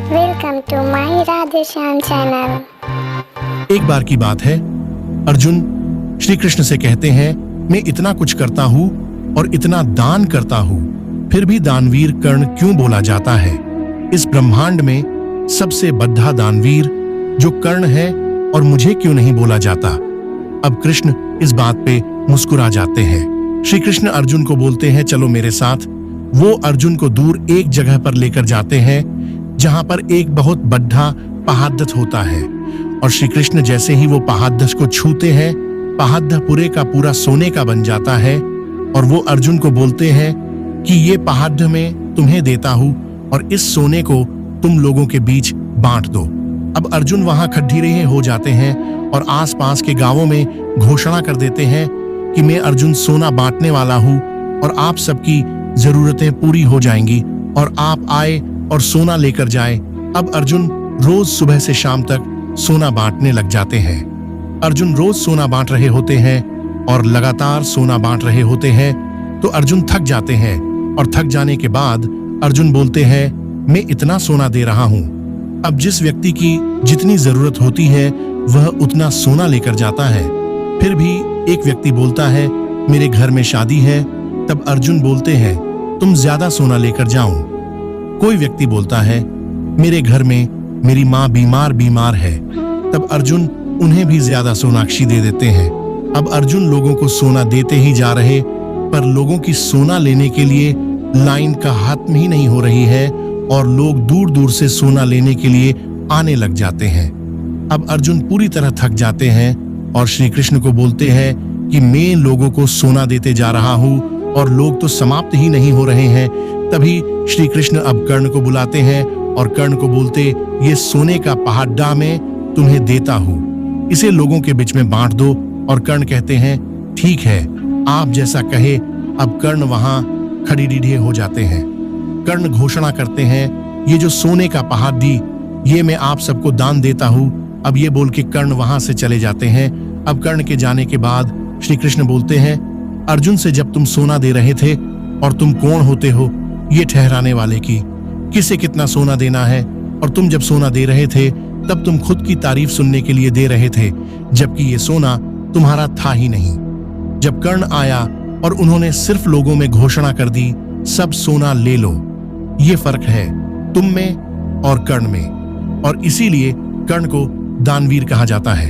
Welcome to my Radheshyam channel. एक बार की बात है, अर्जुन श्री कृष्ण से कहते हैं, मैं इतना कुछ करता हूँ और इतना दान करता हूँ, फिर भी दानवीर कर्ण क्यों बोला जाता है? इस ब्रह्मांड में सबसे बद्धा दानवीर जो कर्ण है और मुझे क्यों नहीं बोला जाता? अब कृष्ण इस बात पे मुस्कुरा जाते हैं। श्री कृष्ण अर्जुन को बोलते हैं, चलो मेरे साथ। वो अर्जुन को दूर एक जगह पर लेकर जाते हैं जहां पर एक बहुत बड्ढा पहाड़दथ होता है। और श्री कृष्ण जैसे ही वो पहाड़दथ को छूते हैं, पहाड़ पूरे का पूरा सोने का बन जाता है। और वो अर्जुन को बोलते हैं कि ये पहाड़ मैं तुम्हें देता हूं और इस सोने को तुम लोगों के बीच बांट दो। अब अर्जुन वहां खड्डीरेहे हो जाते हैं और आसपास के गांवों में घोषणा कर देते हैं कि मैं अर्जुन सोना बांटने वाला हूं और आप सबकी जरूरतें पूरी हो जाएंगी और आप आए और सोना लेकर जाए। अब अर्जुन रोज सुबह से शाम तक सोना बांटने लग जाते हैं। अर्जुन रोज सोना बांट रहे होते हैं और लगातार सोना बांट रहे होते हैं तो अर्जुन थक जाते हैं और थक जाने के बाद अर्जुन बोलते हैं, मैं इतना सोना दे रहा हूं। अब जिस व्यक्ति की जितनी जरूरत होती है वह उतना सोना लेकर जाता है। फिर भी एक व्यक्ति बोलता है, मेरे घर में शादी है। तब अर्जुन बोलते हैं, तुम ज्यादा सोना लेकर जाओ। कोई व्यक्ति बोलता है, मेरे घर में मेरी माँ बीमार है। तब अर्जुन उन्हें भी ज्यादा सोनाक्षी दे देते हैं। अब अर्जुन लोगों को सोना देते ही जा रहे, पर लोगों की सोना लेने के लिए लाइन का खत्म ही नहीं हो रही है और लोग दूर दूर से सोना लेने के लिए आने लग जाते हैं। अब अर्जुन पूरी तरह थक जाते हैं और श्री कृष्ण को बोलते हैं कि मैं लोगों को सोना देते जा रहा हूं और लोग तो समाप्त ही नहीं हो रहे हैं। तभी श्री कृष्ण अब कर्ण को बुलाते हैं और कर्ण को बोलते, ये सोने का पहाड़ा मैं तुम्हें देता हूं, इसे लोगों के बीच में बांट दो। और कर्ण कहते हैं, ठीक है, आप जैसा कहे। अब कर्ण वहां खड़ीडीढे हो जाते हैं। कर्ण घोषणा करते हैं, ये जो सोने का पहाड़ी ये मैं आप सबको दान देता हूं। अब ये बोल के कर्ण वहां से चले जाते हैं। अब कर्ण के जाने के बाद श्री कृष्ण बोलते हैं, अर्जुन से जब तुम सोना दे रहे थे और तुम कौन होते हो ये ठहराने वाले की, किसे कितना सोना देना है? और तुम जब सोना दे रहे थे तब तुम खुद की तारीफ सुनने के लिए दे रहे थे, जबकि ये सोना तुम्हारा था ही नहीं। जब कर्ण आया और उन्होंने सिर्फ लोगों में घोषणा कर दी, सब सोना ले लो। ये फर्क है तुम में और कर्ण में, और इसीलिए कर्ण को दानवीर कहा जाता है।